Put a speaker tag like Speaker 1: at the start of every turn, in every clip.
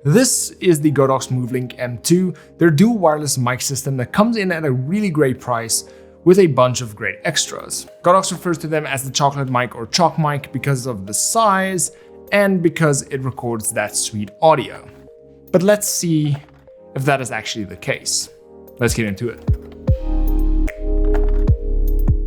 Speaker 1: This is the Godox Movelink M2, their dual wireless mic system that comes in at a really great price with a bunch of great extras. Godox refers to them as the chocolate mic or Choc mic because of the size and because it records that sweet audio. But let's see if that is actually the case. Let's get into it.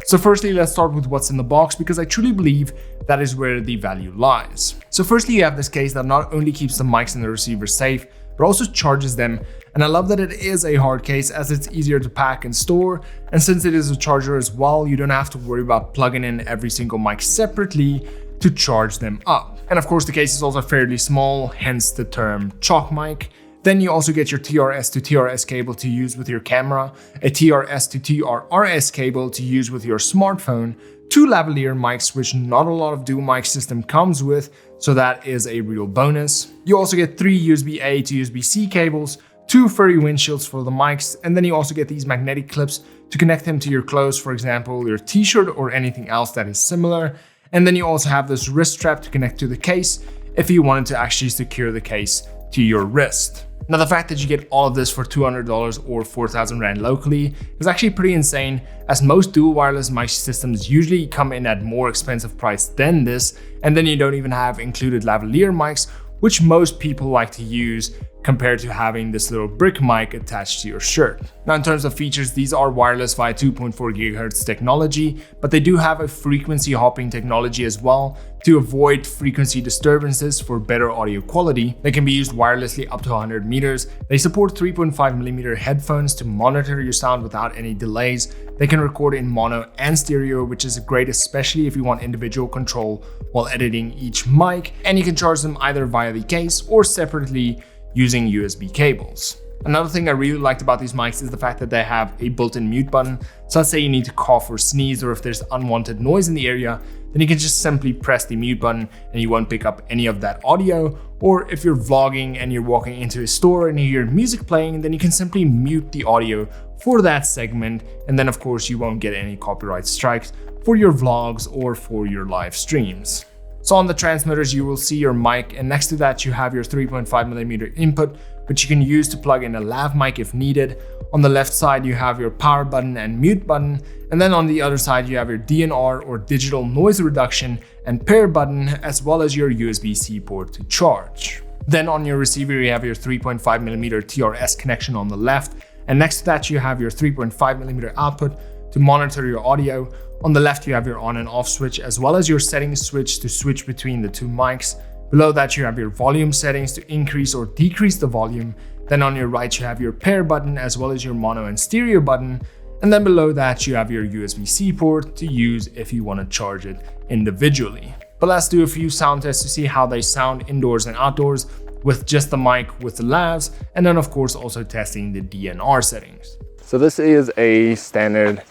Speaker 1: So firstly, let's start with what's in the box because I truly believe that is where the value lies. So firstly, you have this case that not only keeps the mics and the receiver safe, but also charges them. And I love that it is a hard case as it's easier to pack and store. And since it is a charger as well, you don't have to worry about plugging in every single mic separately to charge them up. And of course, the case is also fairly small, hence the term Choc mic. Then you also get your TRS to TRS cable to use with your camera, a TRS to TRRS cable to use with your smartphone, 2 lavalier mics, which not a lot of dual mic system comes with, so that is a real bonus. You also get 3 USB-A to USB-C cables, 2 furry windshields for the mics, and then you also get these magnetic clips to connect them to your clothes, for example, your t-shirt or anything else that is similar. And then you also have this wrist strap to connect to the case if you wanted to actually secure the case to your wrist. Now, the fact that you get all of this for $200 or 4,000 Rand locally is actually pretty insane, as most dual wireless mic systems usually come in at more expensive price than this, and then you don't even have included lavalier mics, which most people like to use compared to having this little brick mic attached to your shirt. Now, in terms of features, these are wireless via 2.4 GHz technology, but they do have a frequency hopping technology as well to avoid frequency disturbances for better audio quality. They can be used wirelessly up to 100 meters. They support 3.5mm headphones to monitor your sound without any delays. They can record in mono and stereo, which is great, especially if you want individual control while editing each mic. And you can charge them either via the case or separately using USB cables. Another thing I really liked about these mics is the fact that they have a built-in mute button. So let's say you need to cough or sneeze, or if there's unwanted noise in the area, then you can just simply press the mute button and you won't pick up any of that audio. Or if you're vlogging and you're walking into a store and you hear music playing, then you can simply mute the audio for that segment. And then of course you won't get any copyright strikes for your vlogs or for your live streams. So on the transmitters, you will see your mic, and next to that you have your 3.5mm input, which you can use to plug in a lav mic if needed. On the left side, you have your power button and mute button. And then on the other side, you have your DNR or digital noise reduction and pair button, as well as your USB-C port to charge. Then on your receiver, you have your 3.5mm TRS connection on the left. And next to that, you have your 3.5mm output to monitor your audio. On the left, you have your on and off switch, as well as your settings switch to switch between the 2 mics. Below that, you have your volume settings to increase or decrease the volume. Then on your right, you have your pair button, as well as your mono and stereo button. And then below that, you have your USB-C port to use if you want to charge it individually. But let's do a few sound tests to see how they sound indoors and outdoors with just the mic with the lavs, and then of course also testing the DNR settings.
Speaker 2: So this is a standard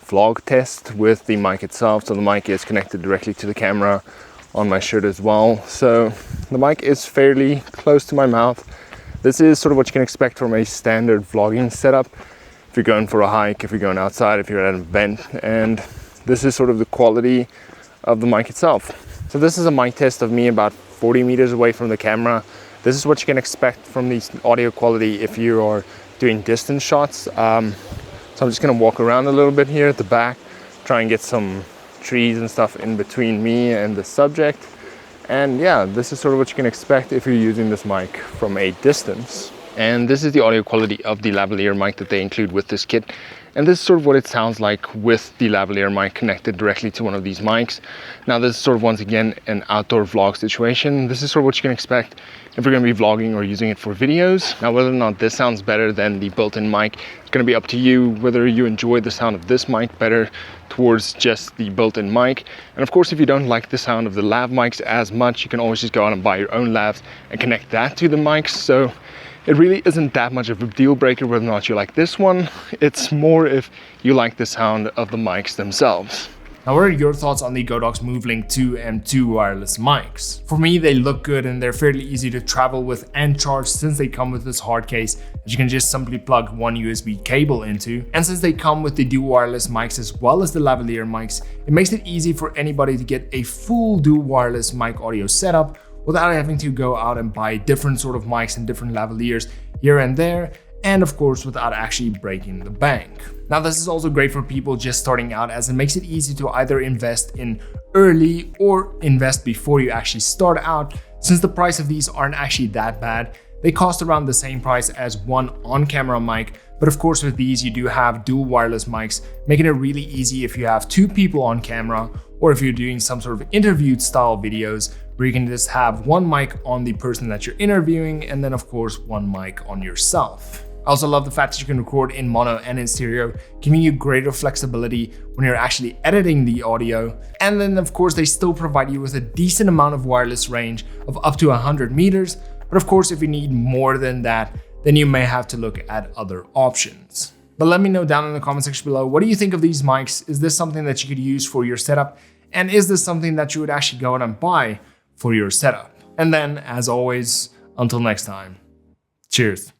Speaker 2: vlog test with the mic itself. So the mic is connected directly to the camera on my shirt as well. So the mic is fairly close to my mouth. This is sort of what you can expect from a standard vlogging setup. If you're going for a hike, if you're going outside, if you're at an event, and this is sort of the quality of the mic itself. So this is a mic test of me about 40 meters away from the camera. This is what you can expect from the audio quality if you are doing distance shots. So I'm just gonna walk around a little bit here at the back, try and get some trees and stuff in between me and the subject. And yeah, this is sort of what you can expect if you're using this mic from a distance. And this is the audio quality of the lavalier mic that they include with this kit. And this is sort of what it sounds like with the lavalier mic connected directly to one of these mics. Now this is sort of, once again, an outdoor vlog situation. This is sort of what you can expect if you're going to be vlogging or using it for videos. Now, whether or not this sounds better than the built-in mic, it's going to be up to you whether you enjoy the sound of this mic better towards just the built-in mic. And of course, if you don't like the sound of the lav mics as much, you can always just go out and buy your own lavs and connect that to the mics. So it really isn't that much of a deal breaker whether or not you like this one. It's more if you like the sound of the mics themselves.
Speaker 1: Now, what are your thoughts on the Godox Movelink II M2 wireless mics? For me, they look good and they're fairly easy to travel with and charge since they come with this hard case that you can just simply plug one USB cable into. And since they come with the dual wireless mics as well as the lavalier mics, it makes it easy for anybody to get a full dual wireless mic audio setup without having to go out and buy different sort of mics and different lavaliers here and there, and of course without actually breaking the bank. Now this is also great for people just starting out, as it makes it easy to either invest in early or invest before you actually start out, since the price of these aren't actually that bad. They cost around the same price as one on-camera mic, but of course with these you do have dual wireless mics, making it really easy if you have two people on camera, or if you're doing some sort of interview style videos where you can just have one mic on the person that you're interviewing and then of course one mic on yourself. I also love the fact that you can record in mono and in stereo, giving you greater flexibility when you're actually editing the audio. And then of course they still provide you with a decent amount of wireless range of up to 100 meters. But of course, if you need more than that, then you may have to look at other options. But let me know down in the comment section below, what do you think of these mics? Is this something that you could use for your setup? And is this something that you would actually go out and buy for your setup? And then, as always, until next time, cheers.